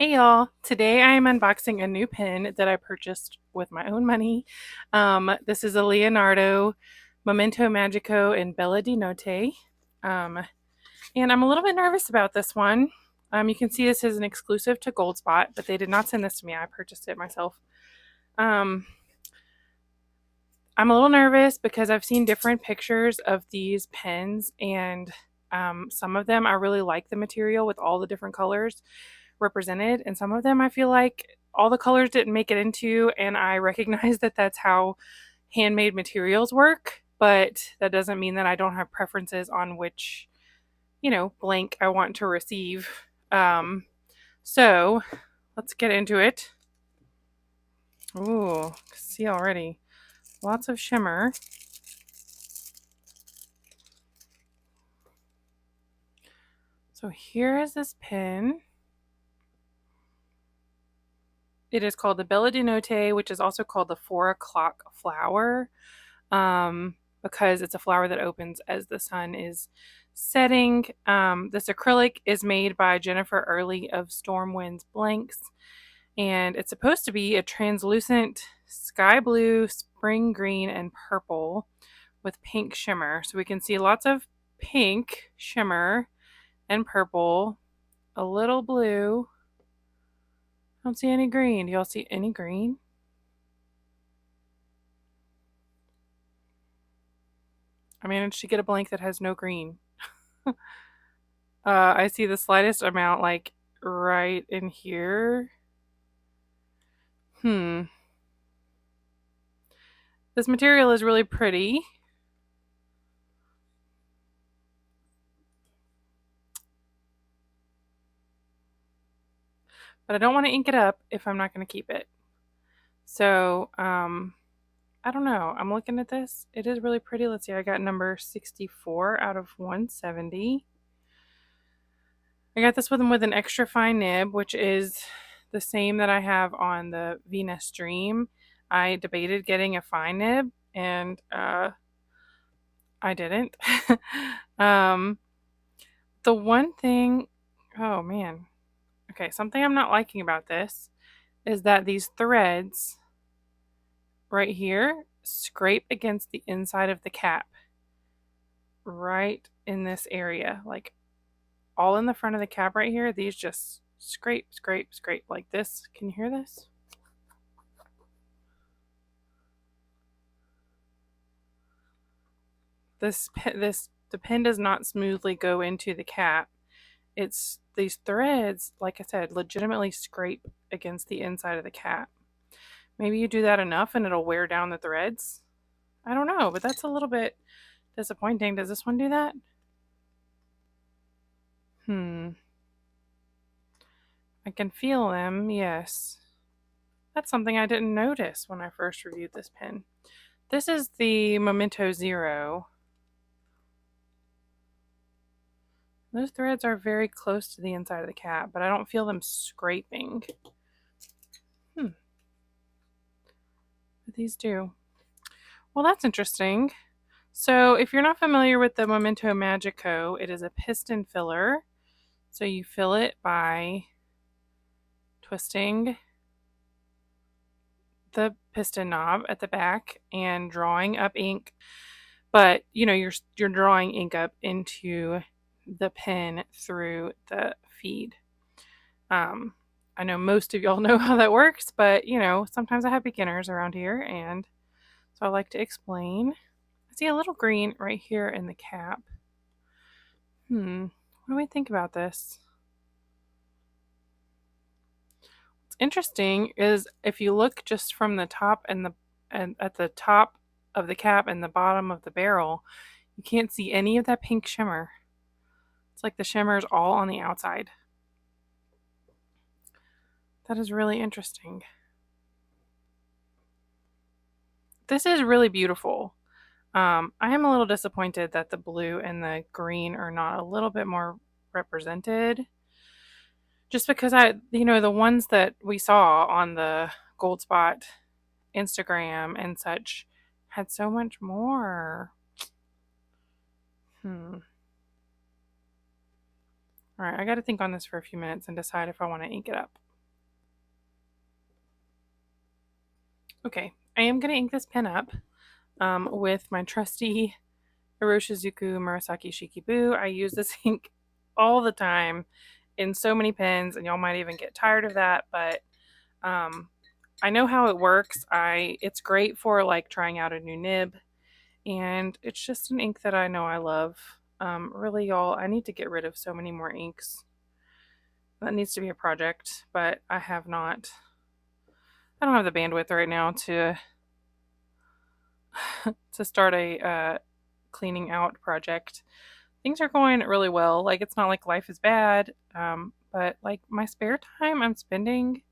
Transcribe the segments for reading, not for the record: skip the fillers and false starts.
Hey y'all, today I am unboxing a new pen that I purchased with my own money. This is a Leonardo Momento Magico in Bella di Notte. Um, and I'm a little bit nervous about this one. You can see this is an exclusive to Goldspot, but they did not send this to me. I purchased it myself. Um, I'm a little nervous because I've seen different pictures of these pens, and some of them I really like the material with all the different colors represented, and some of them I feel like all the colors didn't make it into, and I recognize that that's how handmade materials work, but that doesn't mean that I don't have preferences on which, blank I want to receive. So let's get into it. Ooh, see already. Lots of shimmer. So here is this pen. It is called the Bella di Notte, which is also called the 4 o'clock flower, because it's a flower that opens as the sun is setting. This acrylic is made by Jennifer Early of Stormwinds Blanks, and it's supposed to be a translucent sky blue, spring green, and purple with pink shimmer. So we can see lots of pink shimmer and purple, a little blue. I don't see any green. Do y'all see any green? I managed to get a blank that has no green. I see the slightest amount like right in here. Hmm. This material is really pretty. But I don't want to ink it up if I'm not going to keep it. So, I don't know. I'm looking at this. It is really pretty. Let's see. I got number 64 out of 170. I got this with an extra fine nib, which is the same that I have on the Venus Dream. I debated getting a fine nib, and I didn't. um, the one thing, oh man, okay, something I'm not liking about this is that these threads right here scrape against the inside of the cap, right in this area, like all in the front of the cap right here. These just scrape, scrape, scrape like this. Can you hear this? The pen does not smoothly go into the cap. It's these threads, like I said, legitimately scrape against the inside of the cap. Maybe you do that enough and it'll wear down the threads. I don't know, but that's a little bit disappointing. Does this one do that? I can feel them, yes. That's something I didn't notice when I first reviewed this pen. This is the Momento Zero. Those threads are very close to the inside of the cap, but I don't feel them scraping. But these do. Well, that's interesting. So if you're not familiar with the Momento Magico, it is a piston filler. So you fill it by twisting the piston knob at the back and drawing up ink, but you're drawing ink up into the pen through the feed. I know most of y'all know how that works, but sometimes I have beginners around here, and so I like to explain. I see a little green right here in the cap. What do we think about this? What's interesting is if you look just from the top and at the top of the cap and the bottom of the barrel, you can't see any of that pink shimmer. It's like the shimmer is all on the outside. That is really interesting. This is really beautiful. I am a little disappointed that the blue and the green are not a little bit more represented. Just because the ones that we saw on the Goldspot Instagram and such had so much more. All right, I got to think on this for a few minutes and decide if I want to ink it up. Okay, I am going to ink this pen up with my trusty Iroshizuku Murasaki Shikibu. I use this ink all the time in so many pens, and y'all might even get tired of that, but um, I know how it works. It's great for like trying out a new nib, and it's just an ink that I know I love. Really, y'all, I need to get rid of so many more inks. That needs to be a project, but I have not. I don't have the bandwidth right now to start a cleaning out project. Things are going really well. Like it's not like life is bad, but like my spare time, I'm spending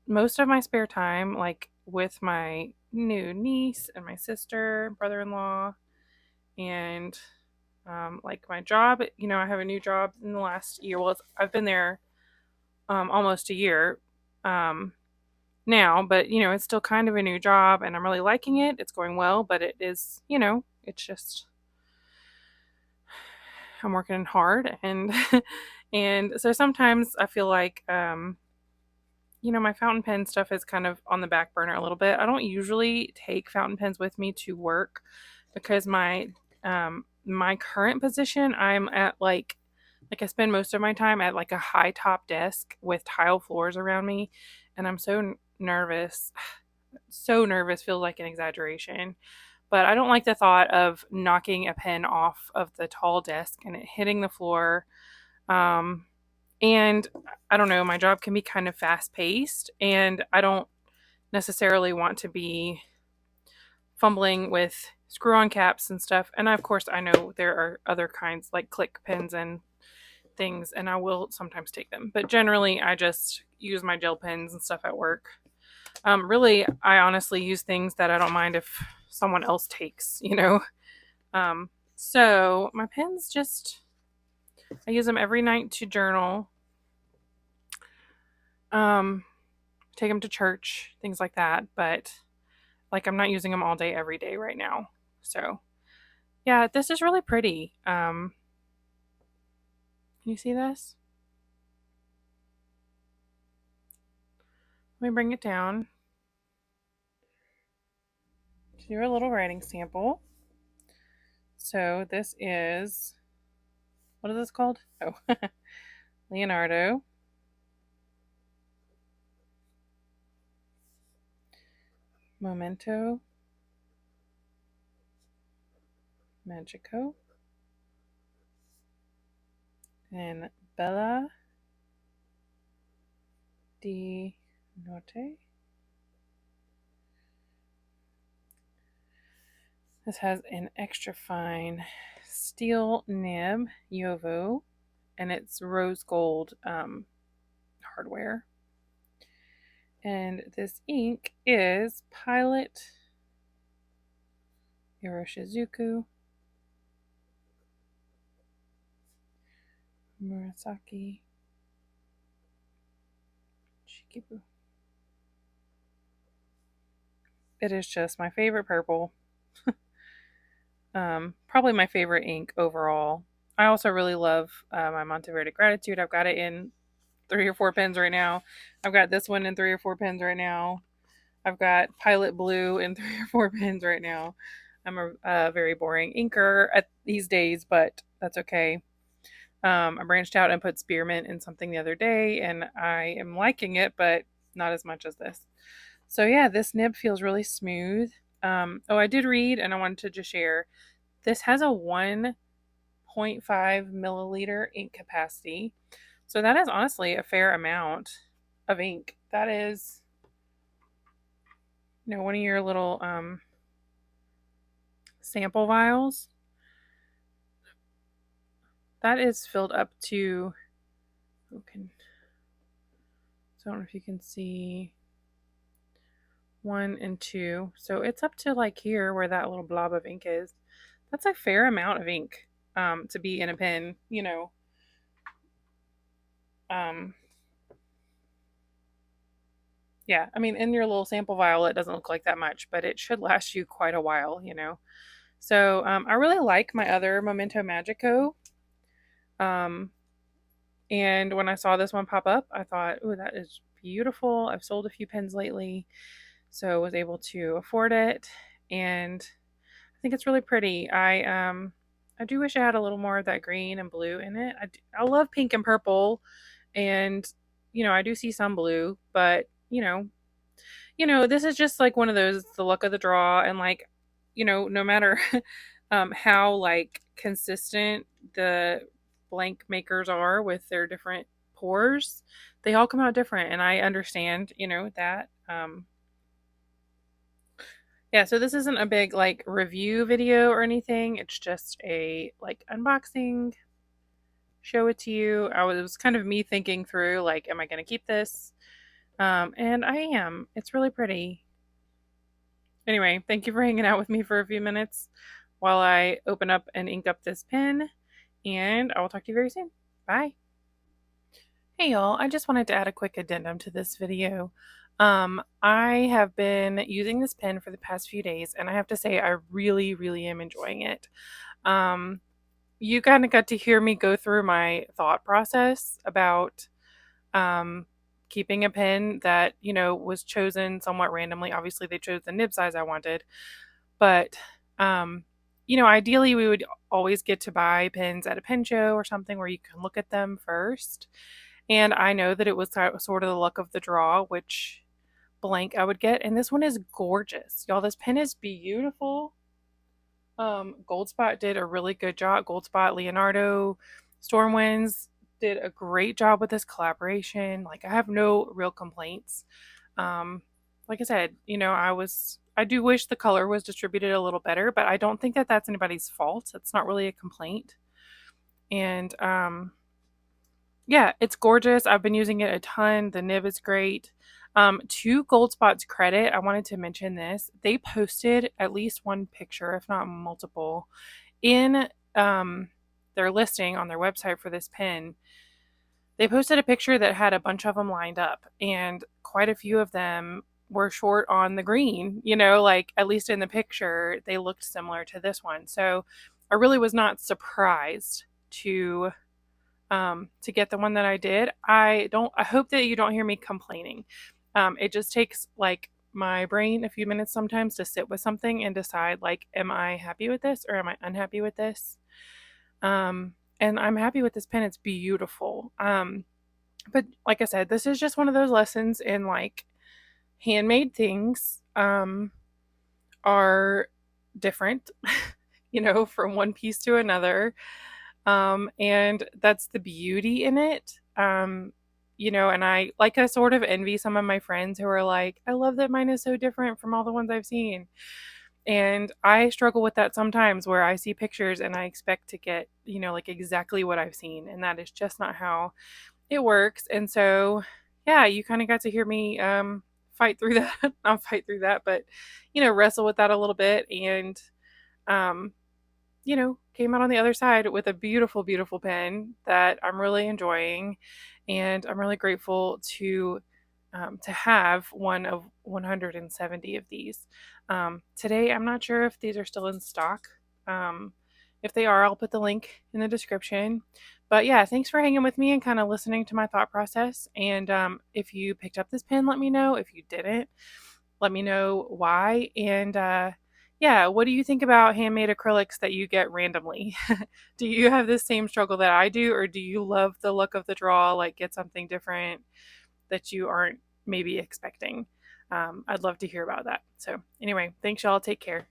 most of my spare time like with my new niece and my sister, brother-in-law, and like my job. You know, I have a new job in the last year. Well, I've been there almost a year now, but you know, it's still kind of a new job, and I'm really liking it. It's going well, but it is, you know, it's just I'm working hard, and and so sometimes I feel like you know, my fountain pen stuff is kind of on the back burner a little bit. I don't usually take fountain pens with me to work because my current position, I'm at like I spend most of my time at like a high top desk with tile floors around me, and I'm so nervous. So nervous feels like an exaggeration. But I don't like the thought of knocking a pen off of the tall desk and it hitting the floor. Um, and I don't know, my job can be kind of fast paced, and I don't necessarily want to be fumbling with screw on caps and stuff. And of course, I know there are other kinds like click pens and things, and I will sometimes take them. But generally, I just use my gel pens and stuff at work. Really, I honestly use things that I don't mind if someone else takes, you know? So my pens just, I use them every night to journal, um, take them to church, things like that. But like, I'm not using them all day, every day right now. So yeah, this is really pretty. Can you see this? Let me bring it down. Do a little writing sample. So this is, what is this called? Oh, Leonardo Momento Magico and Bella di Notte. This has an extra fine steel nib, Yovo, and it's rose gold hardware. And this ink is Pilot Iroshizuku Murasaki Shikibu. It is just my favorite purple. Probably my favorite ink overall. I also really love my Monteverde Gratitude. I've got it in 3 or 4 pens right now. I've got this one in 3 or 4 pens right now. I've got Pilot Blue in 3 or 4 pens right now. I'm a very boring inker at these days, but that's okay. I branched out and put spearmint in something the other day, and I am liking it, but not as much as this. So yeah, this nib feels really smooth. I did read, and I wanted to just share. This has a 1.5 milliliter ink capacity, so that is honestly a fair amount of ink. That is, you know, one of your little sample vials. That is filled up to, so I don't know if you can see 1 and 2. So it's up to like here where that little blob of ink is. That's a fair amount of ink to be in a pen, you know. Yeah, I mean, in your little sample vial, it doesn't look like that much, but it should last you quite a while, you know. So I really like my other Momento Magico. And when I saw this one pop up, I thought, oh, that is beautiful. I've sold a few pens lately. so I was able to afford it, and I think it's really pretty. I do wish I had a little more of that green and blue in it. I love pink and purple, and I do see some blue, but this is just like one of those, the luck of the draw, and like, no matter how like consistent the blank makers are with their different pours, they all come out different, and I understand, that. Yeah, so this isn't a big like review video or anything. It's just a like unboxing, show it to you. It was kind of me thinking through like, am I going to keep this? And I am. It's really pretty. Anyway, thank you for hanging out with me for a few minutes while I open up and ink up this pen, and I will talk to you very soon. Bye. Hey y'all, I just wanted to add a quick addendum to this video. I have been using this pen for the past few days, and I have to say I really, really am enjoying it. Um, you kind of got to hear me go through my thought process about um, keeping a pen that, was chosen somewhat randomly. Obviously, they chose the nib size I wanted, but um, ideally we would always get to buy pens at a pen show or something where you can look at them first. And I know that it was sort of the luck of the draw which blank I would get. And this one is gorgeous. Y'all, this pen is beautiful. Goldspot did a really good job. Goldspot, Leonardo, Stormwinds did a great job with this collaboration. Like, I have no real complaints. Like I said, I do wish the color was distributed a little better, but I don't think that that's anybody's fault. It's not really a complaint. And yeah, it's gorgeous. I've been using it a ton. The nib is great. To Goldspot's credit, I wanted to mention this. They posted at least one picture, if not multiple, in their listing on their website for this pen. They posted a picture that had a bunch of them lined up, and quite a few of them were short on the green, like at least in the picture, they looked similar to this one. So I really was not surprised to get the one that I did. I hope that you don't hear me complaining. It just takes like my brain a few minutes sometimes to sit with something and decide like, am I happy with this or am I unhappy with this? And I'm happy with this pen. It's beautiful. But like I said, this is just one of those lessons in like handmade things are different, from one piece to another. And that's the beauty in it. And I sort of envy some of my friends who are like, I love that mine is so different from all the ones I've seen. And I struggle with that sometimes where I see pictures and I expect to get, like exactly what I've seen. And that is just not how it works. And so, yeah, you kind of got to hear me fight through that. Not fight through that, but, wrestle with that a little bit. And, um, came out on the other side with a beautiful, beautiful pen that I'm really enjoying. And I'm really grateful to have one of 170 of these. Today, I'm not sure if these are still in stock. If they are, I'll put the link in the description. But yeah, thanks for hanging with me and kind of listening to my thought process. And if you picked up this pen, let me know. If you didn't, let me know why. And yeah, what do you think about handmade acrylics that you get randomly? Do you have the same struggle that I do, or do you love the look of the draw, like get something different that you aren't maybe expecting? I'd love to hear about that. So anyway, thanks y'all. Take care.